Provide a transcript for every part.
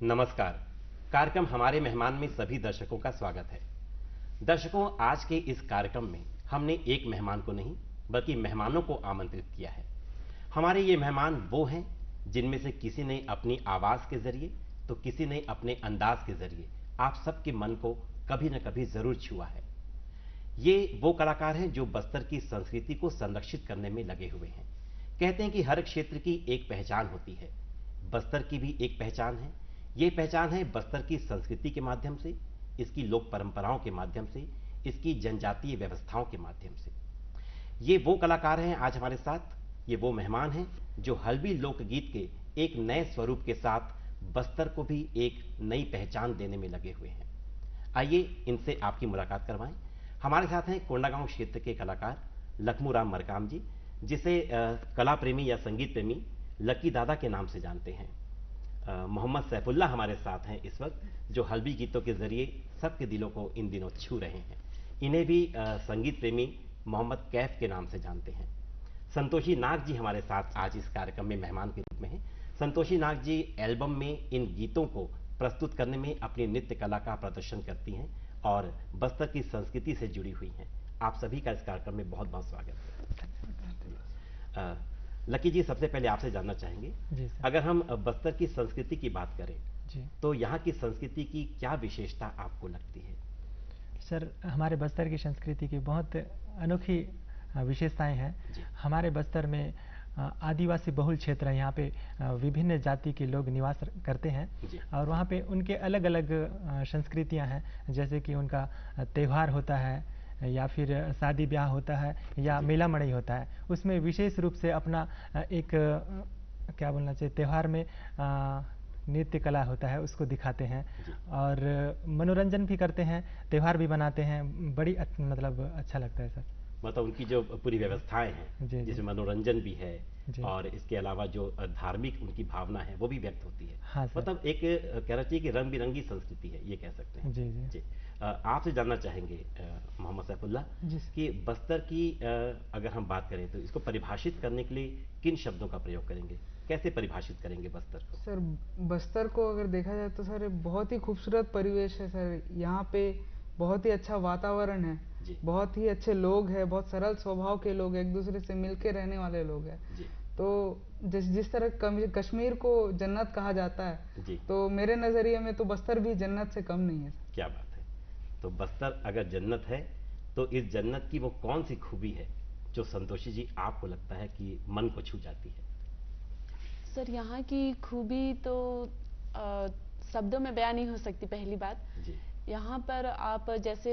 नमस्कार। कार्यक्रम हमारे मेहमान में सभी दर्शकों का स्वागत है। दर्शकों, आज के इस कार्यक्रम में हमने एक मेहमान को नहीं बल्कि मेहमानों को आमंत्रित किया है। हमारे ये मेहमान वो हैं जिनमें से किसी ने अपनी आवाज़ के जरिए तो किसी ने अपने अंदाज के जरिए आप सबके मन को कभी न कभी ज़रूर छुआ है। ये वो कलाकार हैं जो बस्तर की संस्कृति को संरक्षित करने में लगे हुए हैं। कहते हैं कि हर क्षेत्र की एक पहचान होती है, बस्तर की भी एक पहचान है। ये पहचान है बस्तर की संस्कृति के माध्यम से, इसकी लोक परंपराओं के माध्यम से, इसकी जनजातीय व्यवस्थाओं के माध्यम से। ये वो कलाकार हैं आज हमारे साथ, ये वो मेहमान हैं जो हल्बी लोकगीत के एक नए स्वरूप के साथ बस्तर को भी एक नई पहचान देने में लगे हुए हैं। आइए इनसे आपकी मुलाकात करवाएं। हमारे साथ हैं कोंडागांव क्षेत्र के कलाकार लखमू राम मरकाम जी, जिसे कला प्रेमी या संगीत प्रेमी लकी दादा के नाम से जानते हैं। मोहम्मद सैफुल्लाह हमारे साथ हैं इस वक्त, जो हल्बी गीतों के जरिए सबके दिलों को इन दिनों छू रहे हैं। इन्हें भी संगीत प्रेमी मोहम्मद कैफ के नाम से जानते हैं। संतोषी नाग जी हमारे साथ आज इस कार्यक्रम में मेहमान के रूप में हैं। संतोषी नाग जी एल्बम में इन गीतों को प्रस्तुत करने में अपनी नृत्य कला का प्रदर्शन करती हैं और बस्तर की संस्कृति से जुड़ी हुई हैं। आप सभी का इस कार्यक्रम में बहुत बहुत स्वागत है। लकी जी, सबसे पहले आपसे जानना चाहेंगे, जी सर। अगर हम बस्तर की संस्कृति की बात करें जी तो यहाँ की संस्कृति की क्या विशेषता आपको लगती है? सर, हमारे बस्तर की संस्कृति की बहुत अनोखी विशेषताएं हैं। जी। हमारे बस्तर में आदिवासी बहुल क्षेत्र है। यहाँ पे विभिन्न जाति के लोग निवास करते हैं जी। और वहाँ पे उनके अलग अलग संस्कृतियाँ हैं, जैसे कि उनका त्यौहार होता है या फिर शादी ब्याह होता है या जी। मेला मड़ई होता है। उसमें विशेष रूप से अपना एक क्या बोलना चाहिए, त्यौहार में नृत्य कला होता है, उसको दिखाते हैं जी। और मनोरंजन भी करते हैं, त्यौहार भी बनाते हैं। बड़ी मतलब अच्छा लगता है सर। मतलब उनकी जो पूरी व्यवस्थाएं हैं, जी जी जिसमें मनोरंजन भी है जी। और इसके अलावा जो धार्मिक उनकी भावना है वो भी व्यक्त होती है। हाँ सर। मतलब एक कहना चाहिए कि रंग बिरंगी संस्कृति है, ये कह सकते हैं। जी जी जी। आपसे जानना चाहेंगे मोहम्मद सैफुल्लाह जी सर। कि बस्तर की अगर हम बात करें तो इसको परिभाषित करने के लिए किन शब्दों का प्रयोग करेंगे, कैसे परिभाषित करेंगे बस्तर को? सर, बस्तर को अगर देखा जाए तो सर बहुत ही खूबसूरत परिवेश है सर। यहाँ पे बहुत ही अच्छा वातावरण है, जी। बहुत ही अच्छे लोग हैं, बहुत सरल स्वभाव के लोग हैं, एक दूसरे से मिलके रहने वाले लोग हैं। जी। तो जिस तरह कश्मीर को जन्नत कहा जाता है, जी। तो मेरे नज़रिए में तो बस्तर भी जन्नत से कम नहीं है सर। क्या बात है। तो बस्तर अगर जन्नत है तो इस जन्नत की वो कौन सी खूबी है जो संतोषी जी आपको लगता है कि मन को छू जाती है? सर, यहाँ की खूबी तो शब्दों में बयान नहीं हो सकती। पहली बात, जी। यहाँ पर आप जैसे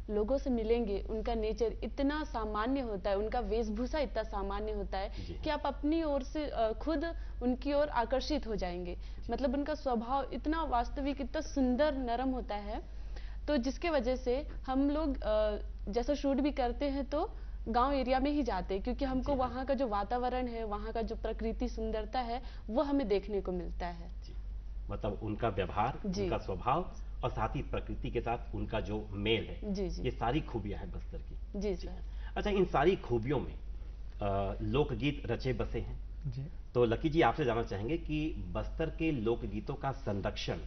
लोगों से मिलेंगे, उनका नेचर इतना सामान्य होता है, उनका वेशभूषा इतना सामान्य होता है कि आप अपनी ओर से खुद उनकी ओर आकर्षित हो जाएंगे। मतलब उनका स्वभाव इतना वास्तविक, इतना सुंदर नरम होता है, तो जिसके वजह से हम लोग जैसा शूट भी करते हैं तो गांव एरिया में ही जाते हैं, क्योंकि हमको जी हाँ। वहाँ का जो वातावरण है, वहाँ का जो प्रकृति सुंदरता है, वो हमें देखने को मिलता है। जी। मतलब उनका व्यवहार, जी। उनका स्वभाव और साथ ही प्रकृति के साथ उनका जो मेल है, जी जी। ये सारी खूबियां हैं बस्तर की। जी सर। अच्छा, इन सारी खूबियों में लोकगीत रचे बसे हैं। जी तो लकी जी, आपसे जानना चाहेंगे कि बस्तर के लोकगीतों का संरक्षण,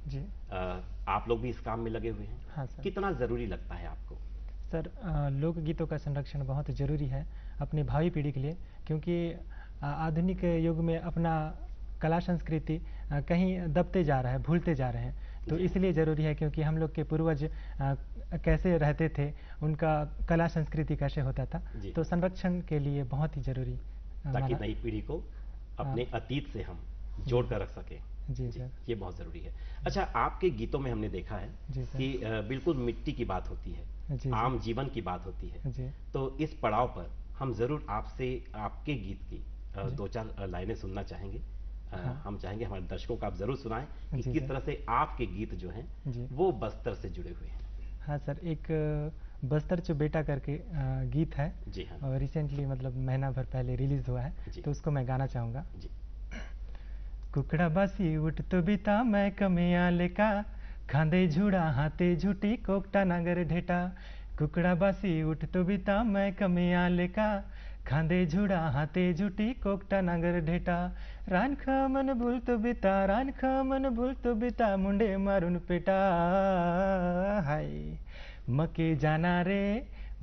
जी। आप लोग भी इस काम में लगे हुए हैं, हाँ सर। कितना जरूरी लगता है आपको? सर, लोकगीतों का संरक्षण बहुत ज़रूरी है अपनी भावी पीढ़ी के लिए, क्योंकि आधुनिक युग में अपना कला संस्कृति कहीं दबते जा रहा है, भूलते जा रहे हैं। तो जी। इसलिए ज़रूरी है, क्योंकि हम लोग के पूर्वज कैसे रहते थे, उनका कला संस्कृति कैसे होता था, जी। तो संरक्षण के लिए बहुत ही ज़रूरी ताकि माना। नई पीढ़ी को अपने अतीत से हम जोड़ कर रख सकें। जी जी, सर। ये बहुत ज़रूरी है। अच्छा, आपके गीतों में हमने देखा है जी सर। कि बिल्कुल मिट्टी की बात होती है, जी जी। आम जीवन की बात होती है। जी तो इस पड़ाव पर हम ज़रूर आपसे आपके गीत की जी। दो चार लाइनें सुनना चाहेंगे। हाँ। हम चाहेंगे हमारे दर्शकों को आप ज़रूर सुनाएं कि जी किस सर। तरह से आपके गीत जो हैं जी। वो बस्तर से जुड़े हुए हैं। हाँ सर, एक बस्तर चो बेटा करके गीत है, जी हाँ। और रिसेंटली मतलब महीना भर पहले रिलीज़ हुआ है, जी। तो उसको मैं गाना चाहूँगा। जी। कुकड़ा बासी उठ तो बिता मैं कमिया लेका, खांदे झूड़ा हाथे झूठी कोकटा नागर ढेटा। कुकड़ा बासी उठ तो बिता मैं कमिया लेका, खांदे झुडा हाते झुटी कोकटा नागर ढेटा रान ख मन भूलतो बिता रान ख मन भूलतो बिता मुंडे मारून पेटा हाय मके जाना रे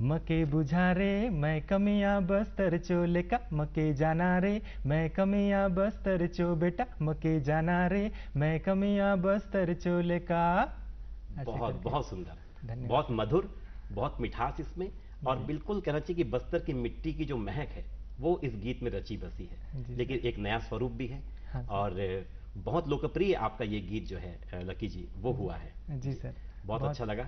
मके बुझा रे मैं कमियां बस्तर चो लेका मके जाना रे मैं कमियां बस्तर चो बेटा मके जाना रे मैं कमियां बस्तर चो लेका। बहुत बहुत सुंदर, धन्यवाद। बहुत मधुर, बहुत मिठास इसमें, और बिल्कुल कहना चाहिए कि बस्तर की मिट्टी की जो महक है वो इस गीत में रची बसी है, लेकिन एक नया स्वरूप भी है। हाँ, और बहुत लोकप्रिय आपका ये गीत जो है लकी जी वो हुआ है। जी सर, बहुत अच्छा लगा।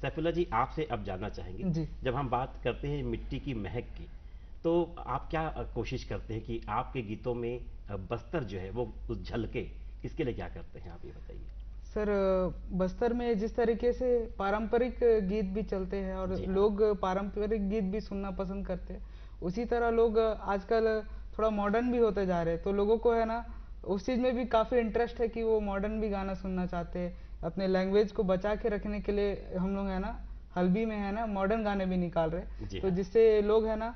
सैफुल्लाह जी, आपसे अब जानना चाहेंगे जी। जब हम बात करते हैं मिट्टी की महक की, तो आप क्या कोशिश करते हैं कि आपके गीतों में बस्तर जो है वो झलके, इसके लिए क्या करते हैं आप ये बताइए। सर बस्तर में जिस तरीके से पारंपरिक गीत भी चलते हैं और जी हाँ। लोग पारंपरिक गीत भी सुनना पसंद करते हैं, उसी तरह लोग आजकल थोड़ा मॉडर्न भी होते जा रहे हैं, तो लोगों को है ना उस चीज़ में भी काफ़ी इंटरेस्ट है कि वो मॉडर्न भी गाना सुनना चाहते हैं। अपने लैंग्वेज को बचा के रखने के लिए हम लोग है ना हल्बी में है ना मॉडर्न गाने भी निकाल रहे हैं, जी तो हाँ। जिससे लोग है ना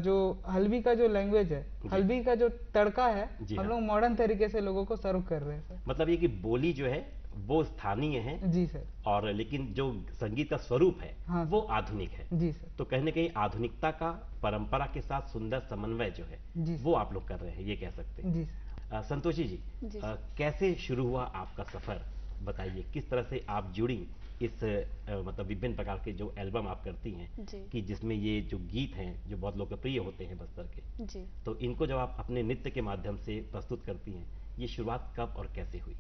जो हल्बी का जो लैंग्वेज है, जी। हल्बी का जो तड़का है, जी हम हाँ। लोग मॉडर्न तरीके से लोगों को सर्व कर रहे हैं सर। मतलब ये कि बोली जो है वो स्थानीय है, जी सर। और लेकिन जो संगीत का स्वरूप है हाँ वो आधुनिक है। जी सर। तो कहीं ना कहीं आधुनिकता का परंपरा के साथ सुंदर समन्वय जो है जी वो आप लोग कर रहे हैं, ये कह सकते हैं। जी सर। संतोषी जी, जी। कैसे शुरू हुआ आपका सफर, बताइए किस तरह से आप जुड़ी इस मतलब विभिन्न प्रकार के जो एल्बम आप करती हैं जी। कि जिसमें ये जो गीत हैं जो बहुत लोकप्रिय होते हैं बस्तर के, जी। तो इनको जब आप अपने नृत्य के माध्यम से प्रस्तुत करती हैं, ये शुरुआत कब और कैसे हुई?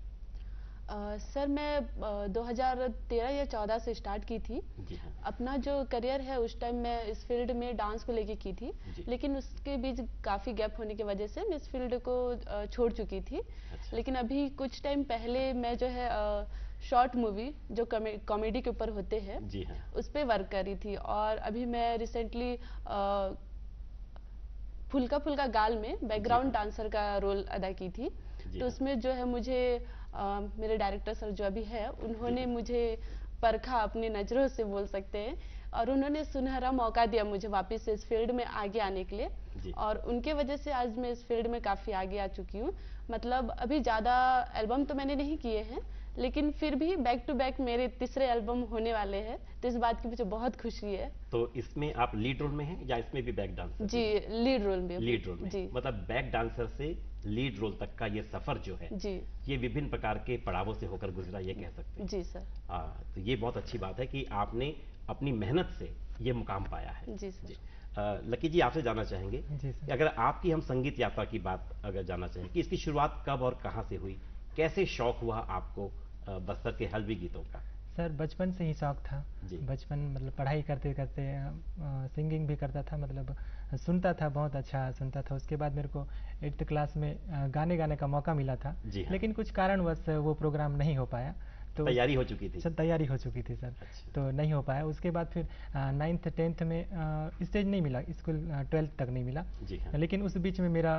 सर मैं 2013 या 14 से स्टार्ट की थी। जी हाँ। अपना जो करियर है उस टाइम मैं इस फील्ड में डांस को लेके की थी, जी। लेकिन उसके बीच काफ़ी गैप होने की वजह से मैं इस फील्ड को छोड़ चुकी थी। अच्छा। लेकिन अभी कुछ टाइम पहले मैं जो है शॉर्ट मूवी जो कॉमेडी के ऊपर होते हैं, जी हाँ। उस पर वर्क करी थी। और अभी मैं रिसेंटली फुल्का फुल्का गाल में बैकग्राउंड डांसर का रोल अदा की थी। जी तो हाँ। उसमें जो है मुझे मेरे डायरेक्टर सर जो अभी है उन्होंने मुझे परखा अपनी नज़रों से बोल सकते हैं, और उन्होंने सुनहरा मौका दिया मुझे वापस से इस फील्ड में आगे आने के लिए। जी। और उनके वजह से आज मैं इस फील्ड में काफ़ी आगे आ चुकी हूँ। मतलब अभी ज़्यादा एल्बम तो मैंने नहीं किए हैं, लेकिन फिर भी बैक टू बैक मेरे तीसरे एल्बम होने वाले हैं, तो इस बात की मुझे बहुत खुशी है। तो इसमें आप लीड रोल में हैं या इसमें भी बैक डांसर? जी, लीड रोल में। लीड रोल में। जी। मतलब बैक डांसर से लीड रोल तक का ये सफर जो है जी। ये विभिन्न प्रकार के पड़ावों से होकर गुजरा, ये कह सकते हैं। जी सर। तो ये बहुत अच्छी बात है कि आपने अपनी मेहनत से ये मुकाम पाया है। जी सर। लकी जी, आपसे जानना चाहेंगे जी सर। कि अगर आपकी हम संगीत यात्रा की बात अगर जानना चाहें कि इसकी शुरुआत कब और कहाँ से हुई, कैसे शौक हुआ आपको बस्तर के हल्बी गीतों का? सर बचपन से ही शौक था। जी। बचपन मतलब पढ़ाई करते करते सिंगिंग भी करता था, मतलब सुनता था, बहुत अच्छा सुनता था। उसके बाद मेरे को 8th क्लास में गाने का मौका मिला था। जी हाँ। लेकिन कुछ कारणवश वो प्रोग्राम नहीं हो पाया। तो तैयारी हो चुकी थी? सर तैयारी हो चुकी थी सर। अच्छा। तो नहीं हो पाया। उसके बाद फिर 9th 10th में स्टेज नहीं मिला, स्कूल 12th तक नहीं मिला। जी हाँ। लेकिन उस बीच में मेरा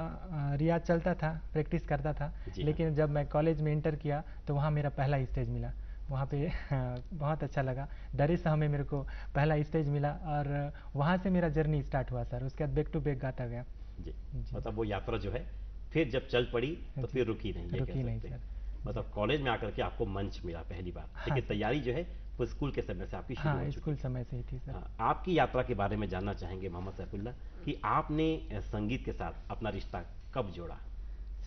रियाज चलता था, प्रैक्टिस करता था। जी हाँ। लेकिन जब मैं कॉलेज में इंटर किया तो वहाँ मेरा पहला स्टेज मिला। वहाँ पे बहुत अच्छा लगा। डरे से हमें मेरे को पहला स्टेज मिला और वहाँ से मेरा जर्नी स्टार्ट हुआ सर। उसके बाद बैक टू बैक गाता गया। जी। जी। मतलब वो यात्रा जो है फिर जब चल पड़ी तो जी। फिर रुकी नहीं, ये रुकी कह नहीं सकते हैं। सर। मतलब कॉलेज में आकर के आपको मंच मिला पहली बार, हाँ लेकिन सर। तैयारी जो है वो स्कूल के समय से आपकी शुरू हाँ, हो चुकी स्कूल थी। समय से ही थी सर। आपकी यात्रा के बारे में जानना चाहेंगे मोहम्मद सैफुल्लाह कि आपने संगीत के साथ अपना रिश्ता कब जोड़ा?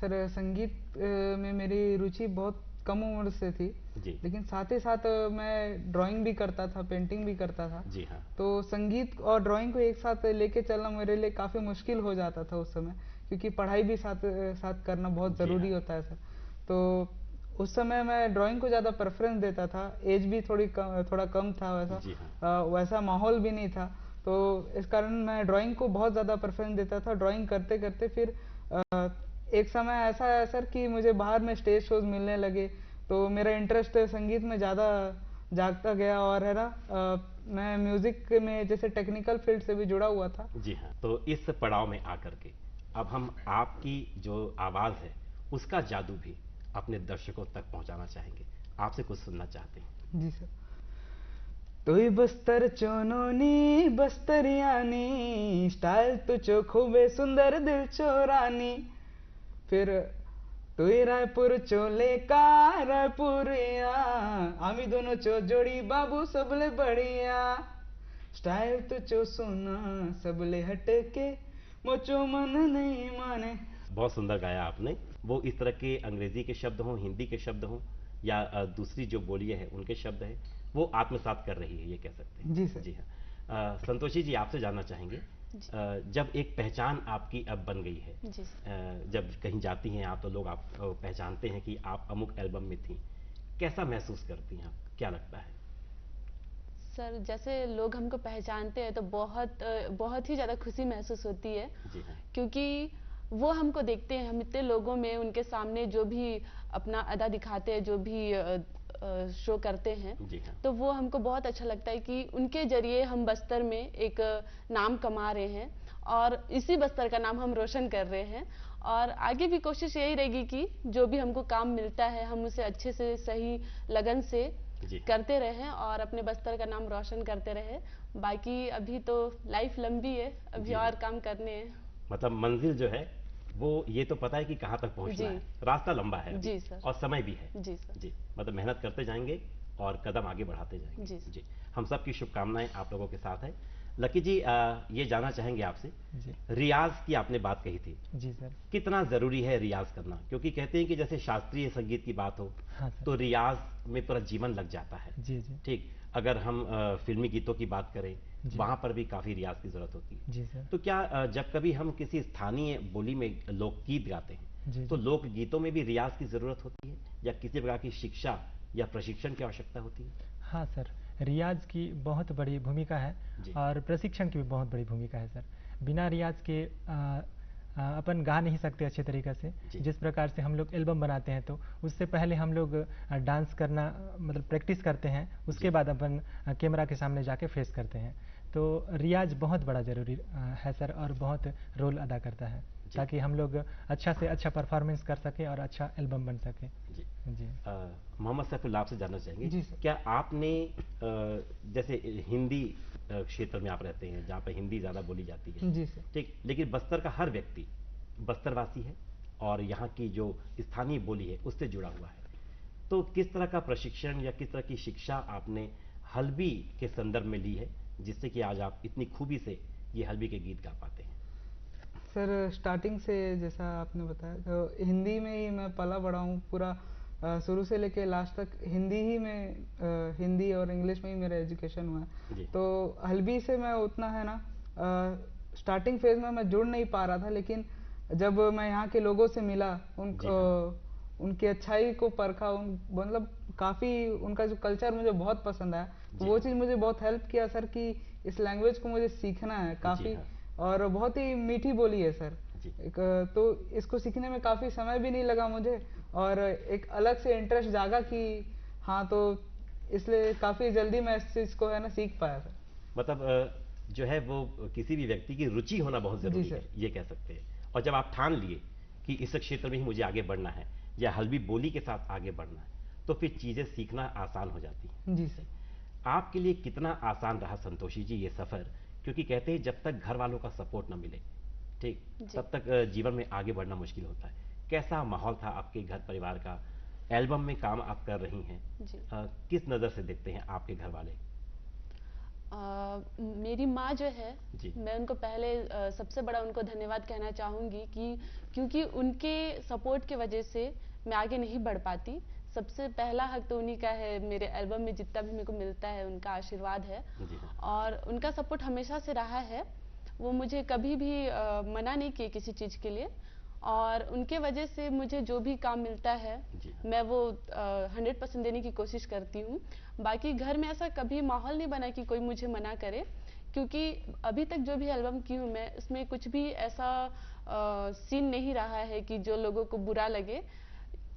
सर संगीत में मेरी रुचि बहुत कम उम्र से थी। जी। लेकिन साथ ही साथ मैं ड्राइंग भी करता था, पेंटिंग भी करता था। जी हाँ। तो संगीत और ड्राइंग को एक साथ लेके चलना मेरे लिए काफ़ी मुश्किल हो जाता था उस समय, क्योंकि पढ़ाई भी साथ साथ करना बहुत जी ज़रूरी हाँ। होता है सर। तो उस समय मैं ड्राइंग को ज़्यादा प्रेफरेंस देता था। एज भी थोड़ा कम था वैसा। जी हाँ। वैसा माहौल भी नहीं था, तो इस कारण मैं ड्राइंग को बहुत ज़्यादा प्रेफरेंस देता था। ड्राइंग करते करते फिर एक समय ऐसा आया सर कि मुझे बाहर में स्टेज शोज मिलने लगे, तो मेरा इंटरेस्ट संगीत में ज़्यादा जागता गया। और है ना मैं म्यूज़िक में जैसे टेक्निकल फील्ड से भी जुड़ा हुआ था। जी हाँ। तो इस पड़ाव में आकर के अब हम आपकी जो आवाज़ है उसका जादू भी अपने दर्शकों तक पहुंचाना चाहेंगे, आपसे कुछ सुनना चाहते हैं। जी सर। तोय बस्तर चोनोनी बस्तरियानी स्टाइल तो चो खूबे सुंदर दिल चोरानी, फिर তুই রায়পুর চলে কা রায়পুরিয়া, আমি दोनों चो जोड़ी बाबू सबले बढ़िया, स्टाइल तो चो सोना सबले हटके, मुझो मन नहीं माने। बहुत सुंदर गाया आपने। वो इस तरह के अंग्रेजी के शब्द हों, हिंदी के शब्द हों, या दूसरी जो बोलियां हैं उनके शब्द हैं, वो आत्मसात कर रही है, ये कह सकते हैं। जी सर। जी हाँ। संतोषी जी, आपसे जानना चाहेंगे, जब एक पहचान आपकी अब बन गई है, जी जब कहीं जाती हैं आप तो लोग आप पहचानते हैं कि आप अमुक एल्बम में थी, कैसा महसूस करती हैं आप, क्या लगता है? सर, जैसे लोग हमको पहचानते हैं तो बहुत ही ज़्यादा खुशी महसूस होती है। जी हाँ। क्योंकि वो हमको देखते हैं, हम इतने लोगों में उनके सामने जो भी अपना अदा दिखाते हैं, जो भी शो करते हैं, जी हाँ। तो वो हमको बहुत अच्छा लगता है कि उनके जरिए हम बस्तर में एक नाम कमा रहे हैं और इसी बस्तर का नाम हम रोशन कर रहे हैं। और आगे भी कोशिश यही रहेगी कि जो भी हमको काम मिलता है हम उसे अच्छे से सही लगन से करते रहें और अपने बस्तर का नाम रोशन करते रहें। बाकी अभी तो लाइफ लंबी है, अभी और काम करने हैं। मतलब मंजिल जो है वो ये तो पता है कि कहाँ तक पहुँचना है, रास्ता लंबा है अभी, जी सर, और समय भी है। जी सर। जी, मतलब मेहनत करते जाएंगे और कदम आगे बढ़ाते जाएंगे। जी जी, हम सब की शुभकामनाएं आप लोगों के साथ है। लकी जी, ये जानना चाहेंगे आपसे, रियाज की आपने बात कही थी। जी सर। कितना ज़रूरी है रियाज करना? क्योंकि कहते हैं कि जैसे शास्त्रीय संगीत की बात हो, हाँ सर। तो रियाज में पूरा जीवन लग जाता है। जी जी। ठीक, अगर हम फिल्मी गीतों की बात करें, वहाँ पर भी काफ़ी रियाज की ज़रूरत होती है। जी सर। तो क्या जब कभी हम किसी स्थानीय बोली में लोकगीत गाते हैं, तो लोकगीतों में भी रियाज की ज़रूरत होती है या किसी प्रकार की शिक्षा या प्रशिक्षण की आवश्यकता होती है? हाँ सर, रियाज की बहुत बड़ी भूमिका है और प्रशिक्षण की भी बहुत बड़ी भूमिका है सर। बिना रियाज के अपन गा नहीं सकते अच्छे तरीके से। जिस प्रकार से हम लोग एल्बम बनाते हैं तो उससे पहले हम लोग डांस करना मतलब प्रैक्टिस करते हैं, उसके बाद अपन कैमरा के सामने जाके फेस करते हैं। तो रियाज बहुत बड़ा ज़रूरी है सर और बहुत रोल अदा करता है ताकि हम लोग अच्छा से अच्छा परफॉर्मेंस कर सकें और अच्छा एल्बम बन सके। जी जी। मोहम्मद सैफुल्लाह आपसे जानना चाहेंगे, जी सर। क्या आपने जैसे हिंदी क्षेत्र में आप रहते हैं जहाँ पर हिंदी ज़्यादा बोली जाती है, जी सर। ठीक, लेकिन बस्तर का हर व्यक्ति बस्तरवासी है और यहाँ की जो स्थानीय बोली है उससे जुड़ा हुआ है, तो किस तरह का प्रशिक्षण या किस तरह की शिक्षा आपने हल्बी के संदर्भ में ली है जिससे कि आज आप इतनी खूबी से ये हल्बी के गीत गा पाते हैं? सर, स्टार्टिंग से जैसा आपने बताया तो हिंदी में ही मैं पला बड़ा हूँ, पूरा शुरू से लेके लास्ट तक हिंदी ही में, हिंदी और इंग्लिश में ही मेरा एजुकेशन हुआ है। तो हल्बी से मैं उतना है ना स्टार्टिंग फेज में मैं जुड़ नहीं पा रहा था, लेकिन जब मैं यहाँ के लोगों से मिला, उनकी अच्छाई को परखा, मतलब काफ़ी उनका जो कल्चर मुझे बहुत पसंद आया, तो वो चीज़ मुझे बहुत हेल्प किया सर कि इस लैंग्वेज को मुझे सीखना है काफ़ी। और बहुत ही मीठी बोली है सर, तो इसको सीखने में काफ़ी समय भी नहीं लगा मुझे और एक अलग से इंटरेस्ट जागा कि हाँ, तो इसलिए काफ़ी जल्दी मैं इस चीज़ को है ना सीख पाया सर। मतलब जो है वो किसी भी व्यक्ति की रुचि होना बहुत ज़रूरी है, ये कह सकते हैं। और जब आप ठान लिए कि इस क्षेत्र में ही मुझे आगे बढ़ना है या हल्बी बोली के साथ आगे बढ़ना है, तो फिर चीज़ें सीखना आसान हो जाती हैं। जी सर। आपके लिए कितना आसान रहा संतोषी जी ये सफ़र? क्योंकि कहते हैं जब तक घर वालों का सपोर्ट ना मिले, ठीक, तब तक जीवन में आगे बढ़ना मुश्किल होता है। कैसा माहौल था आपके घर परिवार का? एल्बम में काम आप कर रही हैं, किस नज़र से देखते हैं आपके घर वाले? मेरी माँ जो है, मैं उनको पहले सबसे बड़ा उनको धन्यवाद कहना चाहूँगी कि क्योंकि उनके सपोर्ट की वजह से मैं आगे नहीं बढ़ पाती। सबसे पहला हक तो उन्हीं का है, मेरे एल्बम में जितना भी मेरे को मिलता है उनका आशीर्वाद है और उनका सपोर्ट हमेशा से रहा है। वो मुझे कभी भी मना नहीं किए किसी चीज़ के लिए और उनके वजह से मुझे जो भी काम मिलता है मैं वो 100% देने की कोशिश करती हूँ। बाकी घर में ऐसा कभी माहौल नहीं बना कि कोई मुझे मना करे, क्योंकि अभी तक जो भी एल्बम की हूँ मैं, उसमें कुछ भी ऐसा सीन नहीं रहा है कि जो लोगों को बुरा लगे।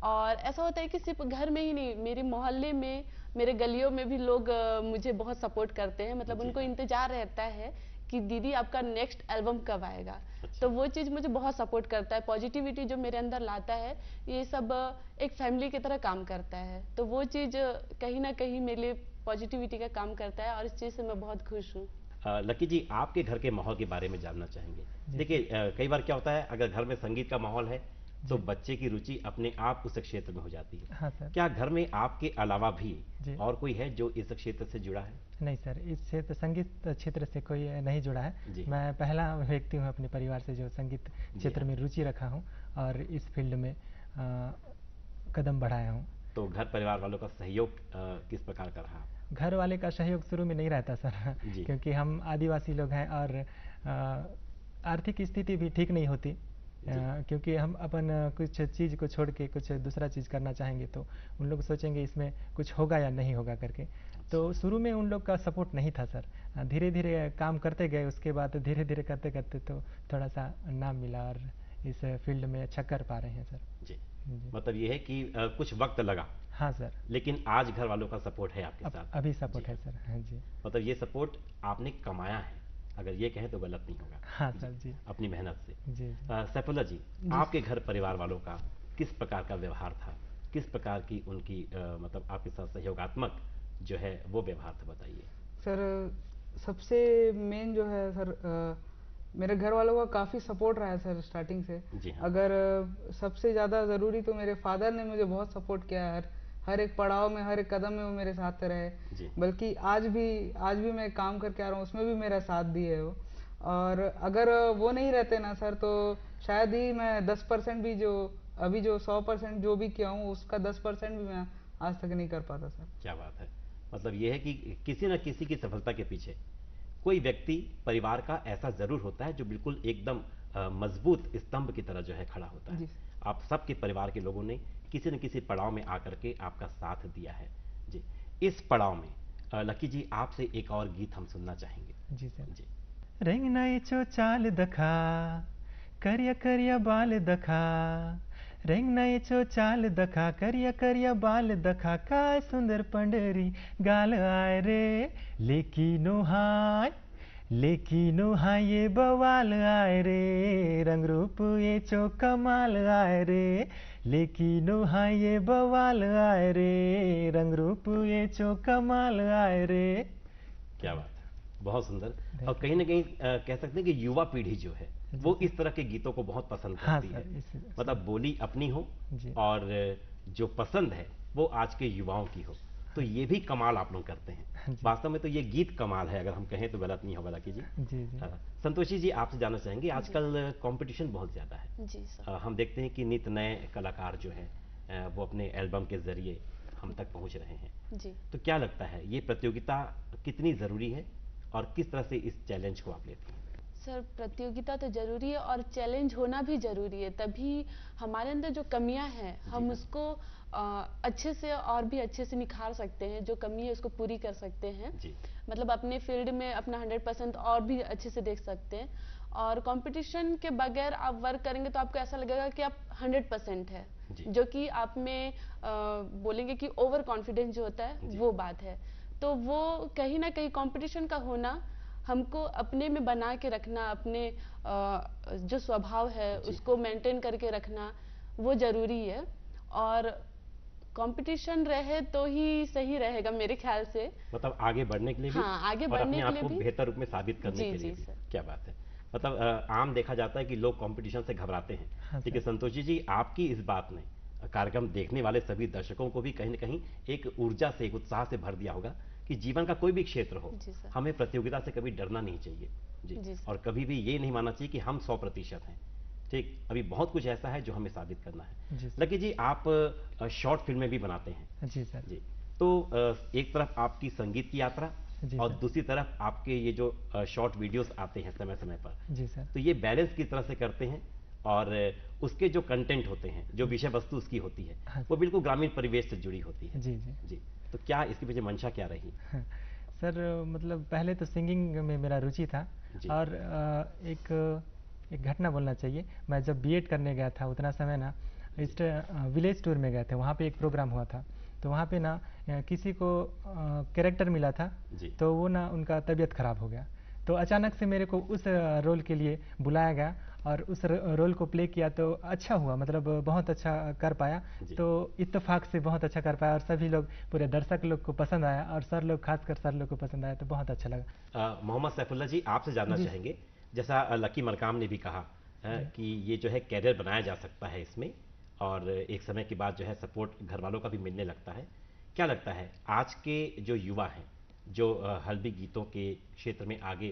और ऐसा होता है कि सिर्फ घर में ही नहीं, मेरे मोहल्ले में, मेरे गलियों में भी लोग मुझे बहुत सपोर्ट करते हैं। मतलब उनको इंतजार रहता है कि दीदी आपका नेक्स्ट एल्बम कब आएगा। तो वो चीज़ मुझे बहुत सपोर्ट करता है। पॉजिटिविटी जो मेरे अंदर लाता है, ये सब एक फैमिली की तरह काम करता है। तो वो चीज़ कहीं ना कहीं मेरे लिए पॉजिटिविटी का काम करता है और इस चीज़ से मैं बहुत खुश हूँ। लकी जी, आपके घर के माहौल के बारे में जानना चाहेंगे। देखिए, कई बार क्या होता है, अगर घर में संगीत का माहौल है तो बच्चे की रुचि अपने आप उस क्षेत्र में हो जाती है। हाँ सर। क्या घर में आपके अलावा भी जी। और कोई है जो इस क्षेत्र से जुड़ा है? नहीं सर, इस क्षेत्र संगीत क्षेत्र से कोई नहीं जुड़ा है। मैं पहला व्यक्ति हूँ अपने परिवार से जो संगीत क्षेत्र में रुचि रखा हूँ और इस फील्ड में कदम बढ़ाया हूँ। तो घर परिवार वालों का सहयोग किस प्रकार का रहा? घर वाले का सहयोग शुरू में नहीं रहता सर, क्योंकि हम आदिवासी लोग हैं और आर्थिक स्थिति भी ठीक नहीं होती, क्योंकि हम अपन कुछ चीज़ को छोड़ के कुछ दूसरा चीज़ करना चाहेंगे तो उन लोग सोचेंगे इसमें कुछ होगा या नहीं होगा करके। तो शुरू में उन लोग का सपोर्ट नहीं था सर। धीरे धीरे काम करते गए, उसके बाद धीरे धीरे करते करते तो थोड़ा सा नाम मिला और इस फील्ड में अच्छा कर पा रहे हैं सर। जी, मतलब ये है कि कुछ वक्त लगा। हाँ सर। लेकिन आज घर वालों का सपोर्ट है आपके साथ? अभी सपोर्ट है सर। हाँ जी। मतलब ये सपोर्ट आपने कमाया है, अगर ये कहें तो गलत नहीं होगा। हाँ सर जी। अपनी मेहनत से। जी। सैफुल्लाह जी, आपके घर परिवार वालों का किस प्रकार का व्यवहार था, किस प्रकार की उनकी मतलब आपके साथ सहयोगात्मक जो है वो व्यवहार था, बताइए। सर, सबसे मेन जो है सर, मेरे घर वालों का काफ़ी सपोर्ट रहा है सर स्टार्टिंग से। जी हाँ। अगर सबसे ज़्यादा ज़रूरी तो मेरे फादर ने मुझे बहुत सपोर्ट किया है, हर एक पड़ाव में, हर एक कदम में वो मेरे साथ रहे। बल्कि आज भी मैं काम करके आ रहा हूँ, उसमें भी मेरा साथ दिए है वो। और अगर वो नहीं रहते ना सर, तो शायद ही मैं 10% भी जो अभी जो 100% जो भी किया हूँ उसका 10% भी मैं आज तक नहीं कर पाता सर। क्या बात है। मतलब ये है कि किसी न किसी की सफलता के पीछे कोई व्यक्ति परिवार का ऐसा जरूर होता है जो बिल्कुल एकदम मजबूत स्तंभ की तरह जो है खड़ा होता है। आप सबके परिवार के लोगों ने किसी न किसी पड़ाव में आकर के आपका साथ दिया है। जी, इस पड़ाव में लकी जी आपसे एक और गीत हम सुनना चाहेंगे। जी सर। जी। रेंग नाई चो चाल दखा, करिया करिया बाल दखा, रेंग नाई चो चाल दखा, करिया करिया बाल दखा, काय सुंदर पंडरी गाल आय रे, लेकिनो हाय ये बवाल आय रे, रंग रूप ये चो कमाल आय रे, लेकिनो हाय ये बवाल आय रे, रंग रूप ये चो कमाल आय रे। क्या बात है, बहुत सुंदर। और कहीं ना कहीं कह सकते हैं कि युवा पीढ़ी जो है वो इस तरह के गीतों को बहुत पसंद करती है। मतलब बोली अपनी हो और जो पसंद है वो आज के युवाओं की हो, तो ये भी कमाल आप लोग करते हैं। वास्तव में तो ये गीत कमाल है, अगर हम कहें तो गलत नहीं होगा लकी जी। संतोषी जी, आपसे जानना चाहेंगे, आजकल कंपटीशन बहुत ज्यादा है। जी सर। हम देखते हैं कि नित नए कलाकार जो हैं वो अपने एल्बम के जरिए हम तक पहुंच रहे हैं। जी। तो क्या लगता है ये प्रतियोगिता कितनी जरूरी है और किस तरह से इस चैलेंज को आप लेते हैं? सर, प्रतियोगिता तो जरूरी है और चैलेंज होना भी जरूरी है, तभी हमारे अंदर जो कमियां हैं हम उसको अच्छे से और भी अच्छे से निखार सकते हैं, जो कमी है उसको पूरी कर सकते हैं। मतलब अपने फील्ड में अपना 100% और भी अच्छे से देख सकते हैं। और कंपटीशन के बगैर आप वर्क करेंगे तो आपको ऐसा लगेगा कि आप 100% है, जो कि आप में बोलेंगे कि ओवर कॉन्फिडेंस जो होता है वो बात है। तो वो कहीं ना कहीं कंपटीशन का होना हमको अपने में बना के रखना, अपने जो स्वभाव है उसको मेंटेन करके रखना वो जरूरी है। और कंपटीशन रहे तो ही सही रहेगा मेरे ख्याल से, मतलब आगे बढ़ने के लिए भी। हाँ, आगे बढ़ने के लिए भी, बेहतर रूप में साबित करने के लिए भी। क्या बात है। मतलब आम देखा जाता है कि लोग कंपटीशन से घबराते हैं, लेकिन संतोषी जी आपकी इस बात ने कार्यक्रम देखने वाले सभी दर्शकों को भी कहीं न कहीं एक ऊर्जा से, एक उत्साह से भर दिया होगा कि जीवन का कोई भी क्षेत्र हो, हमें प्रतियोगिता से कभी डरना नहीं चाहिए। जी। और कभी भी ये नहीं मानना चाहिए कि हम 100% हैं। ठीक, अभी बहुत कुछ ऐसा है जो हमें साबित करना है। लकी जी, आप शॉर्ट फिल्में भी बनाते हैं। जी सर। जी, तो एक तरफ आपकी संगीत की यात्रा और दूसरी तरफ आपके ये जो शॉर्ट वीडियोस आते हैं समय समय पर। जी सर। तो ये बैलेंस किस तरह से करते हैं और उसके जो कंटेंट होते हैं, जो विषय वस्तु उसकी होती है, वो बिल्कुल ग्रामीण परिवेश से जुड़ी होती है। जी। तो क्या इसके पीछे मंशा क्या रही? सर, मतलब पहले तो सिंगिंग में मेरा रुचि था और एक घटना बोलना चाहिए। मैं जब बीएड करने गया था उतना समय ना इस विलेज टूर में गए थे, वहाँ पे एक प्रोग्राम हुआ था। तो वहाँ पे ना किसी को कैरेक्टर मिला था, तो वो ना उनका तबीयत खराब हो गया, तो अचानक से मेरे को उस रोल के लिए बुलाया गया और उस रोल को प्ले किया तो अच्छा हुआ, मतलब बहुत अच्छा कर पाया। तो इत्तेफाक से बहुत अच्छा कर पाया और सभी लोग, पूरे दर्शक लोग को पसंद आया और सर लोग, खासकर सर लोग को पसंद आया, तो बहुत अच्छा लगा। मोहम्मद सैफुल्लाह जी, आपसे जानना चाहेंगे, जैसा लकी मरकाम ने भी कहा कि ये जो है कैरियर बनाया जा सकता है इसमें, और एक समय के बाद जो है सपोर्ट घर वालों का भी मिलने लगता है। क्या लगता है आज के जो युवा हैं, जो हल्बी गीतों के क्षेत्र में आगे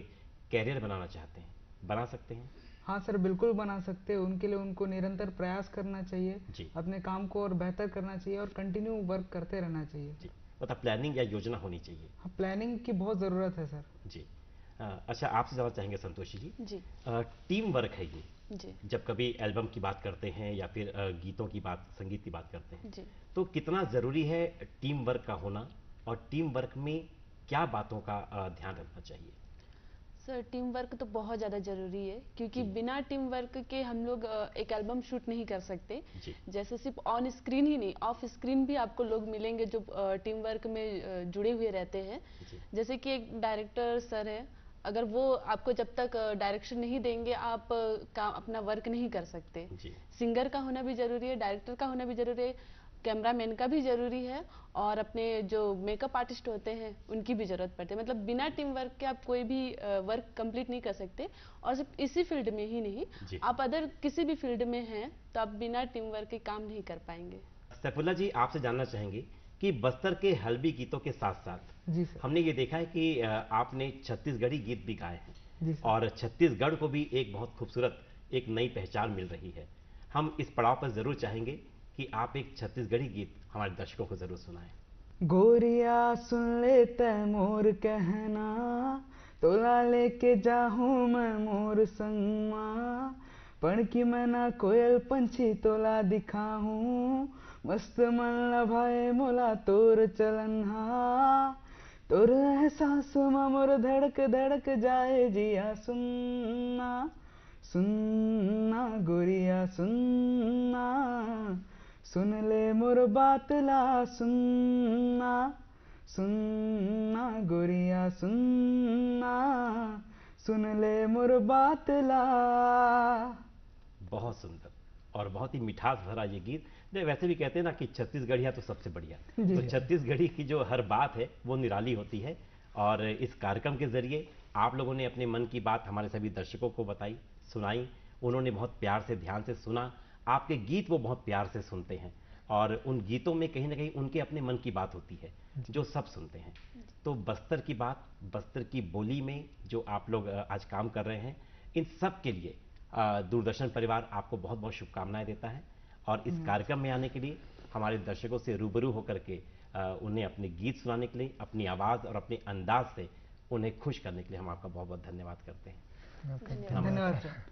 कैरियर बनाना चाहते हैं, बना सकते हैं? हाँ सर, बिल्कुल बना सकते हैं। उनके लिए उनको निरंतर प्रयास करना चाहिए, अपने काम को और बेहतर करना चाहिए और कंटिन्यू वर्क करते रहना चाहिए जी, मतलब प्लानिंग या योजना होनी चाहिए। हाँ, प्लानिंग की बहुत ज़रूरत है सर। जी। अच्छा, आपसे जानना चाहेंगे संतोषी जी, टीम वर्क है ये जी। जब कभी एल्बम की बात करते हैं या फिर गीतों की बात, संगीत की बात करते हैं जी। तो कितना ज़रूरी है टीम वर्क का होना, और टीम वर्क में क्या बातों का ध्यान रखना चाहिए? सर, टीम वर्क तो बहुत ज़्यादा ज़रूरी है, क्योंकि बिना टीम वर्क के हम लोग एक एल्बम शूट नहीं कर सकते। जैसे सिर्फ ऑन स्क्रीन ही नहीं, ऑफ स्क्रीन भी आपको लोग मिलेंगे जो टीम वर्क में जुड़े हुए रहते हैं। जैसे कि एक डायरेक्टर सर है, अगर वो आपको जब तक डायरेक्शन नहीं देंगे आप अपना वर्क नहीं कर सकते। सिंगर का होना भी ज़रूरी है, डायरेक्टर का होना भी ज़रूरी है, कैमरामैन का भी ज़रूरी है, और अपने जो मेकअप आर्टिस्ट होते हैं उनकी भी ज़रूरत पड़ती है। मतलब बिना टीम वर्क के आप कोई भी वर्क कंप्लीट नहीं कर सकते। और सिर्फ इसी फील्ड में ही नहीं, आप अदर किसी भी फील्ड में हैं तो आप बिना टीम वर्क के काम नहीं कर पाएंगे। सैफुल्लाह जी, आपसे जानना चाहेंगे कि बस्तर के हल्बी गीतों के साथ साथ जी सर, हमने ये देखा है कि आपने छत्तीसगढ़ी गीत भी गाए हैं जी सर। और छत्तीसगढ़ को भी एक बहुत खूबसूरत एक नई पहचान मिल रही है। हम इस पड़ाव पर ज़रूर चाहेंगे कि आप एक छत्तीसगढ़ी गीत हमारे दर्शकों को ज़रूर सुनाएं। गोरिया सुन ले तै मोर कहना, तोला लेके जाहूँ मैं मोर संगमा, पण की मैना कोयल पंछी तोला दिखाहूँ, मस्त मन लभाए मोला तोर चलनहा, तोर एहसास में मोर धड़क धड़क जाए जिया, सुनना सुनना गोरिया सुनना, सुन ले मोर बात ला, सुनना सुनना गोरिया सुनना, सुन ले मोर बात ला। बहुत सुंदर और बहुत ही मिठास भरा ये गीत। वैसे भी कहते हैं ना कि छत्तीसगढ़िया तो सबसे बढ़िया, तो छत्तीसगढ़ी की जो हर बात है वो निराली होती है। और इस कार्यक्रम के जरिए आप लोगों ने अपने मन की बात हमारे सभी दर्शकों को बताई, सुनाई। उन्होंने बहुत प्यार से, ध्यान से सुना। आपके गीत वो बहुत प्यार से सुनते हैं और उन गीतों में कहीं ना कहीं उनके अपने मन की बात होती है जो सब सुनते हैं। तो बस्तर की बात, बस्तर की बोली में जो आप लोग आज काम कर रहे हैं, इन सब के लिए दूरदर्शन परिवार आपको बहुत बहुत शुभकामनाएं देता है। और इस कार्यक्रम में आने के लिए, हमारे दर्शकों से रूबरू होकर के उन्हें अपने गीत सुनाने के लिए, अपनी आवाज़ और अपने अंदाज से उन्हें खुश करने के लिए हम आपका बहुत बहुत धन्यवाद करते हैं। धन्यवाद।